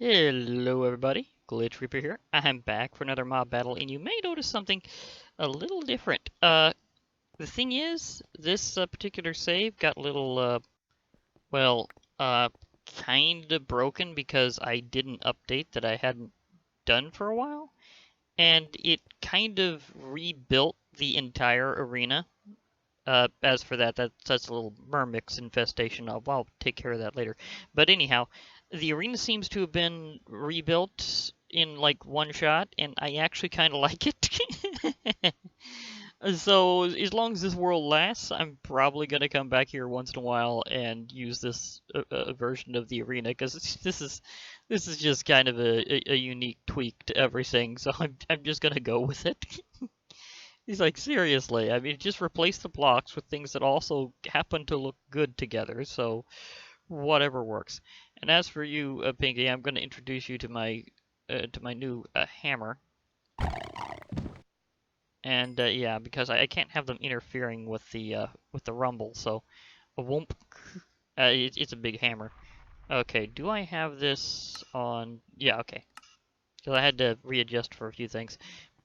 Hello everybody, Glitch Reaper here. I'm back for another mob battle, and you may notice something a little different. The thing is, this particular save got a little, well, uh, kinda broken because I didn't update that I hadn't done for a while, and it kind of rebuilt the entire arena. As for that's a little mermix infestation. I'll take care of that later. But anyhow, the arena seems to have been rebuilt in like one shot, and I actually kind of like it. So as long as this world lasts, I'm probably gonna come back here once in a while and use this version of the arena because this is just kind of a unique tweak to everything. So I'm just gonna go with it. He's like, seriously, I mean, just replace the blocks with things that also happen to look good together, so whatever works. And as for you, Pinky, I'm going to introduce you to my new hammer. And yeah, because I can't have them interfering with the rumble, so a whoomp. It's a big hammer. Okay, do I have this on? Yeah, okay. Because I had to readjust for a few things.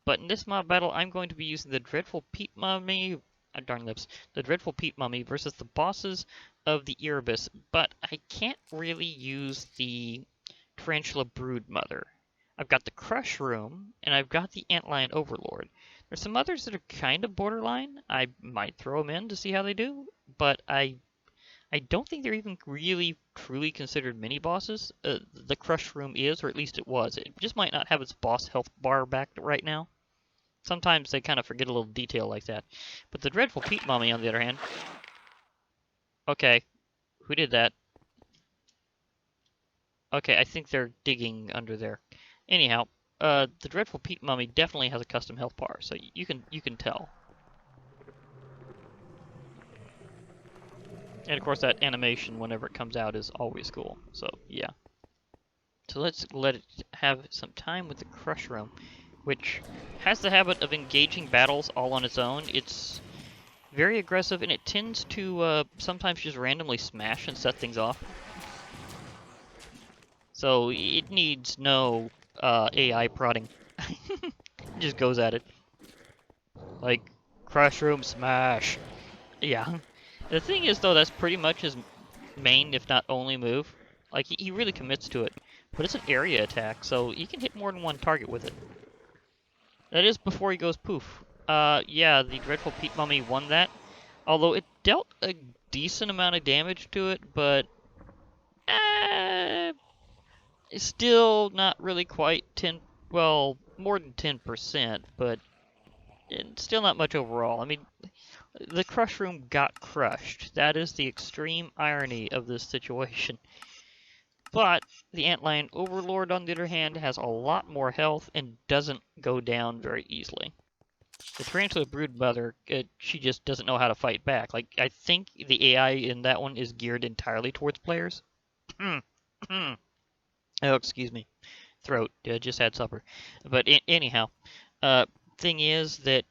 But in this mob battle, I'm going to be using the Dreadful Peat Mummy, darn lips, the Dreadful Peat Mummy versus the bosses of the Erebus, but I can't really use the Tarantula Broodmother. I've got the Crush Room, and I've got the Antlion Overlord. There's some others that are kind of borderline. I might throw them in to see how they do, but I don't think they're even really truly considered mini bosses. The Crush Room is, or at least it was. It just might not have its boss health bar back right now. Sometimes they kind of forget a little detail like that. But the Dreadful Peat Mummy, on the other hand... Okay, who did that? Okay, I think they're digging under there. Anyhow, the Dreadful Peat Mummy definitely has a custom health bar, so you can tell. And of course that animation whenever it comes out is always cool, so yeah. So let's let it have some time with the Crush Room, which has the habit of engaging battles all on its own. It's very aggressive, and it tends to sometimes just randomly smash and set things off. So it needs no AI prodding. It just goes at it. Like, crush room smash. Yeah. The thing is, though, that's pretty much his main, if not only move. Like, he really commits to it. But it's an area attack, so he can hit more than one target with it. That is before he goes poof. Yeah, the Dreadful Peat Mummy won that. Although it dealt a decent amount of damage to it, but it's still not really quite 10, well, more than 10%, but still not much overall. I mean, the Crush Room got crushed. That is the extreme irony of this situation. But the Antlion Overlord, on the other hand, has a lot more health and doesn't go down very easily. The Tarantula Broodmother, she just doesn't know how to fight back. Like, I think the AI in that one is geared entirely towards players. Oh, excuse me. Throat. Just had supper. But anyhow, thing is that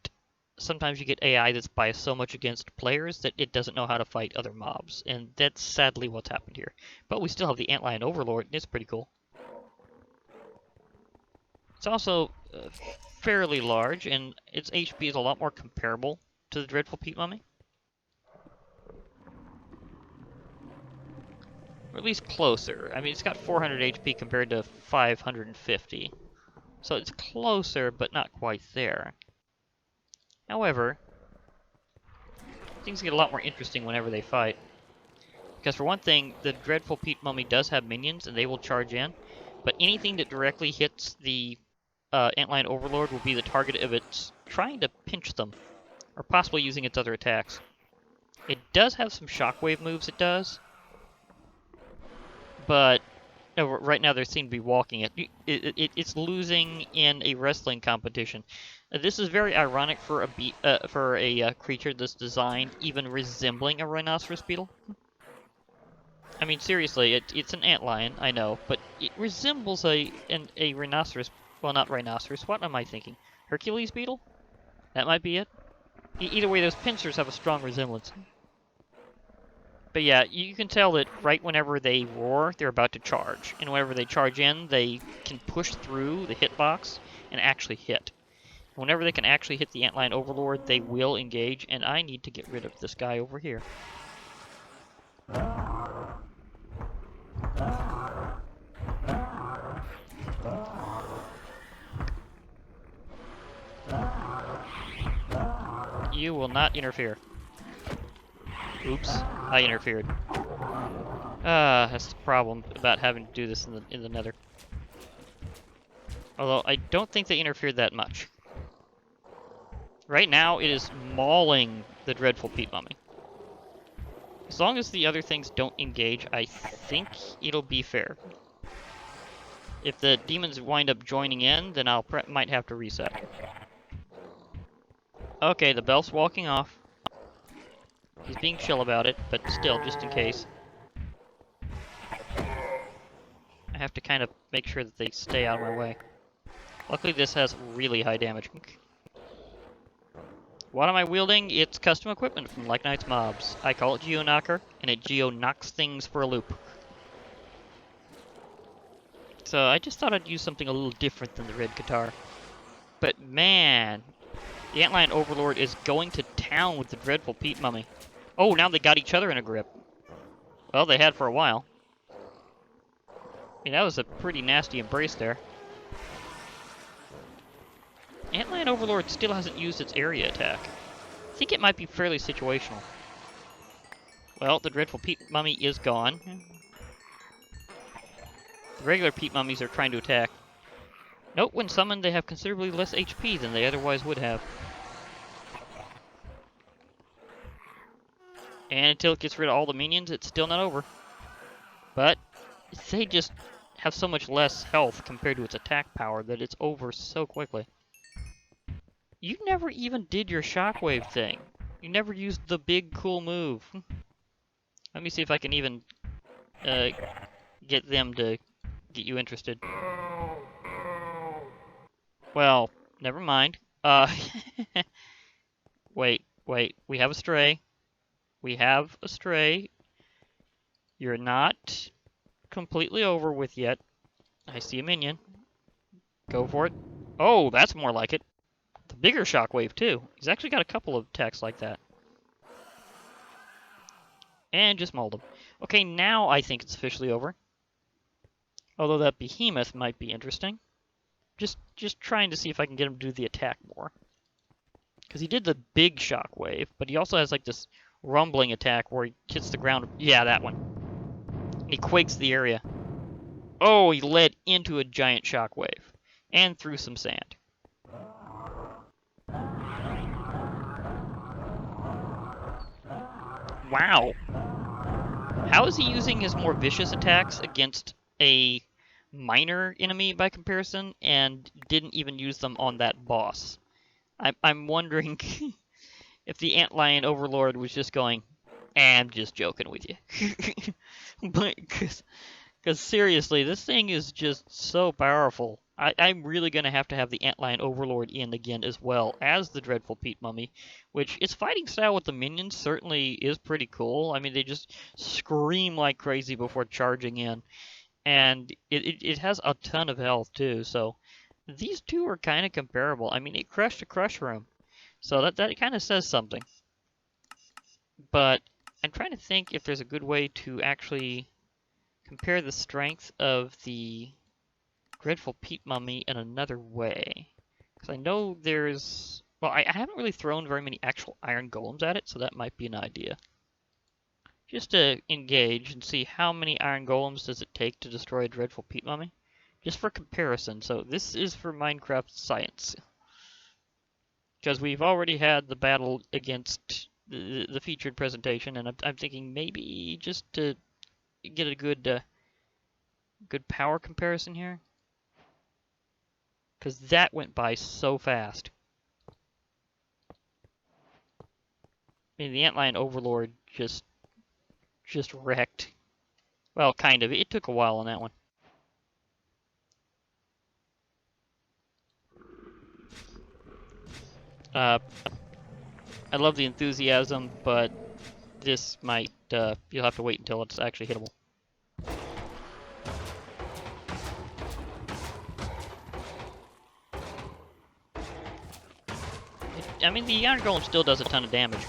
sometimes you get AI that's biased so much against players that it doesn't know how to fight other mobs, and that's sadly what's happened here. But we still have the Antlion Overlord, and it's pretty cool. It's also fairly large, and its HP is a lot more comparable to the Dreadful Peat Mummy. Or at least closer. I mean, it's got 400 HP compared to 550. So it's closer, but not quite there. However, things get a lot more interesting whenever they fight. Because for one thing, the Dreadful Peat Mummy does have minions, and they will charge in. But anything that directly hits the Antlion Overlord will be the target of its trying to pinch them, or possibly using its other attacks. It does have some shockwave moves it does, but right now they seem to be walking it. It's losing in a wrestling competition. This is very ironic for a creature that's designed even resembling a rhinoceros beetle. I mean, seriously, it's an antlion, I know, but it resembles a rhinoceros. Well, not rhinoceros. What am I thinking? Hercules beetle? That might be it. Either way, those pincers have a strong resemblance. But yeah, you can tell that right whenever they roar, they're about to charge. And whenever they charge in, they can push through the hitbox and actually hit. Whenever they can actually hit the Antlion Overlord, they will engage, and I need to get rid of this guy over here. You will not interfere. Oops, I interfered. That's the problem about having to do this in the Nether. Although I don't think they interfered that much. Right now, it is mauling the Dreadful Peat Mummy. As long as the other things don't engage, I think it'll be fair. If the demons wind up joining in, then I'll might have to reset. Okay, the Belf's walking off. He's being chill about it, but still, just in case. I have to kind of make sure that they stay out of my way. Luckily, this has really high damage. What am I wielding? It's custom equipment from Like Knight's mobs. I call it Geo-Knocker, and it geo-knocks things for a loop. So I just thought I'd use something a little different than the red guitar. But man, the Antlion Overlord is going to town with the Dreadful Peat Mummy. Oh, now they got each other in a grip. Well, they had for a while. I mean, that was a pretty nasty embrace there. Antlion Overlord still hasn't used its area attack. I think it might be fairly situational. Well, the Dreadful Peat Mummy is gone. The regular Peat Mummies are trying to attack. Note when summoned they have considerably less HP than they otherwise would have. And until it gets rid of all the minions, it's still not over. But they just have so much less health compared to its attack power that it's over so quickly. You never even did your shockwave thing. You never used the big cool move. Let me see if I can even get them to get you interested. Well, never mind. Wait. We have a stray. We have a stray. You're not completely over with yet. I see a minion. Go for it. Oh, that's more like it. The bigger shockwave, too. He's actually got a couple of attacks like that. And just mauled him. Okay, now I think it's officially over. Although that behemoth might be interesting. Just trying to see if I can get him to do the attack more. Because he did the big shockwave, but he also has like this rumbling attack where he hits the ground. Yeah, that one. And he quakes the area. Oh, he led into a giant shockwave. And through some sand. Wow. How is he using his more vicious attacks against a minor enemy by comparison and didn't even use them on that boss? I'm wondering if the Antlion Overlord was just going, I'm just joking with you. Because seriously, this thing is just so powerful. I'm really going to have the Antlion Overlord in again as well as the Dreadful Peat Mummy, which its fighting style with the minions certainly is pretty cool. I mean, they just scream like crazy before charging in, and it has a ton of health too, so these two are kind of comparable. I mean, it crushed a crush room, so that kind of says something. But I'm trying to think if there's a good way to actually compare the strength of the Dreadful Peat Mummy in another way. Because I know there's... Well, I haven't really thrown very many actual Iron Golems at it, so that might be an idea. Just to engage and see how many Iron Golems does it take to destroy a Dreadful Peat Mummy. Just for comparison. So this is for Minecraft science. Because we've already had the battle against the featured presentation, and I'm thinking maybe just to get a good power comparison here. Because that went by so fast. I mean, the Antlion Overlord just wrecked. Well, kind of. It took a while on that one. I love the enthusiasm, but this might, you'll have to wait until it's actually hittable. I mean, the Iron Golem still does a ton of damage.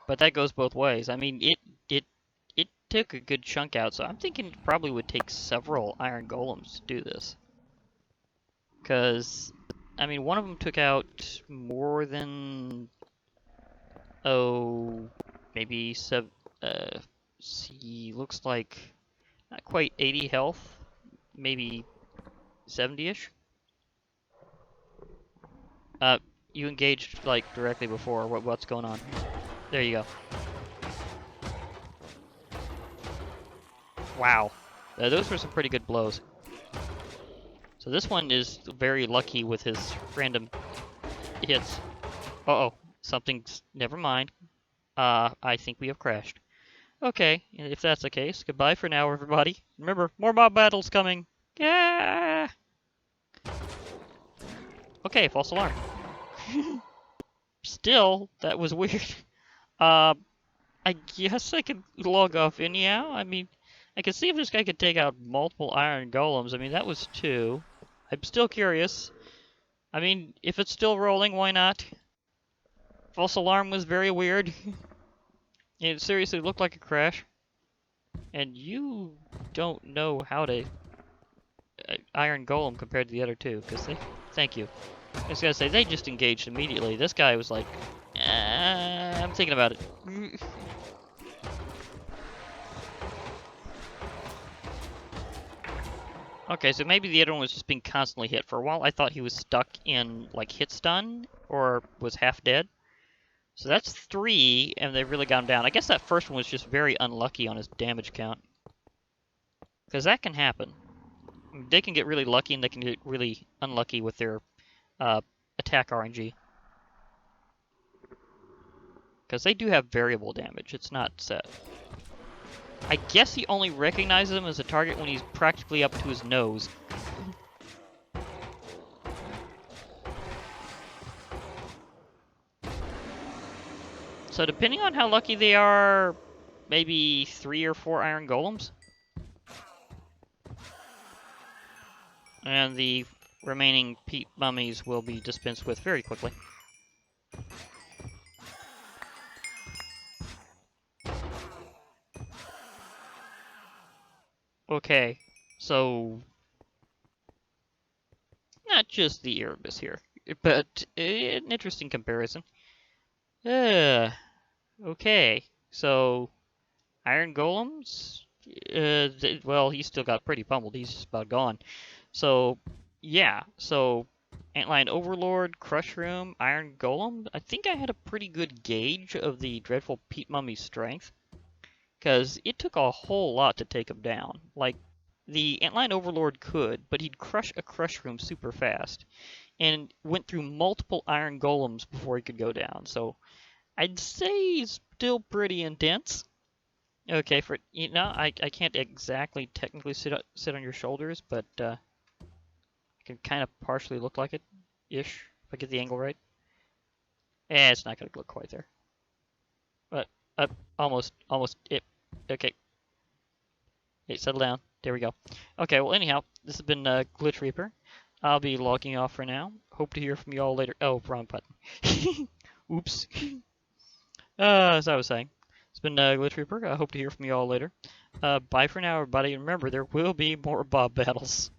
But that goes both ways. I mean, it took a good chunk out, so I'm thinking it probably would take several Iron Golems to do this. Because, I mean, one of them took out more than, oh, maybe see, looks like not quite 80 health, maybe 70-ish. You engaged, like, directly before. What's going on? There you go. Wow. Those were some pretty good blows. So this one is very lucky with his random hits. Uh-oh. Something's... Never mind. I think we have crashed. Okay, if that's the case, goodbye for now, everybody. Remember, more mob battles coming. Yeah! Okay, false alarm. Still, that was weird. I guess I could log off anyhow. I mean, I can see if this guy could take out multiple Iron Golems. I mean, that was 2. I'm still curious. I mean, if it's still rolling, why not? False alarm was very weird. It seriously looked like a crash. And you don't know how to Iron Golem compared to the other 2, because they... Thank you. I was gonna say, they just engaged immediately. This guy was like, I'm thinking about it. Okay, so maybe the other one was just being constantly hit. For a while, I thought he was stuck in, like, hit stun, or was half dead. So that's 3, and they really got him down. I guess that first one was just very unlucky on his damage count. Because that can happen. They can get really lucky, and they can get really unlucky with their attack RNG. Because they do have variable damage. It's not set. I guess he only recognizes him as a target when he's practically up to his nose. So depending on how lucky they are, maybe 3 or 4 Iron Golems. And the remaining peat mummies will be dispensed with very quickly. Okay, so not just the Erebus here, but an interesting comparison. Okay, so Iron Golems, well, he's still got pretty pummeled. He's just about gone. So, yeah, so Antlion Overlord, Crush Room, Iron Golem. I think I had a pretty good gauge of the Dreadful Peat Mummy's strength, because it took a whole lot to take him down. Like, the Antlion Overlord could, but he'd crush a Crush Room super fast, and went through multiple Iron Golems before he could go down. So, I'd say he's still pretty intense. Okay, for I can't exactly technically sit on your shoulders, but I can kind of partially look like it, ish, if I get the angle right. It's not gonna look quite there, but almost it. Okay, hey, settle down. There we go. Okay, well anyhow, this has been Glitch Reaper. I'll be logging off for now. Hope to hear from you all later. Oh, wrong button. Oops. As I was saying, it's been Glitch Reaper. I hope to hear from you all later. Bye for now, everybody. And remember, there will be more Bob battles.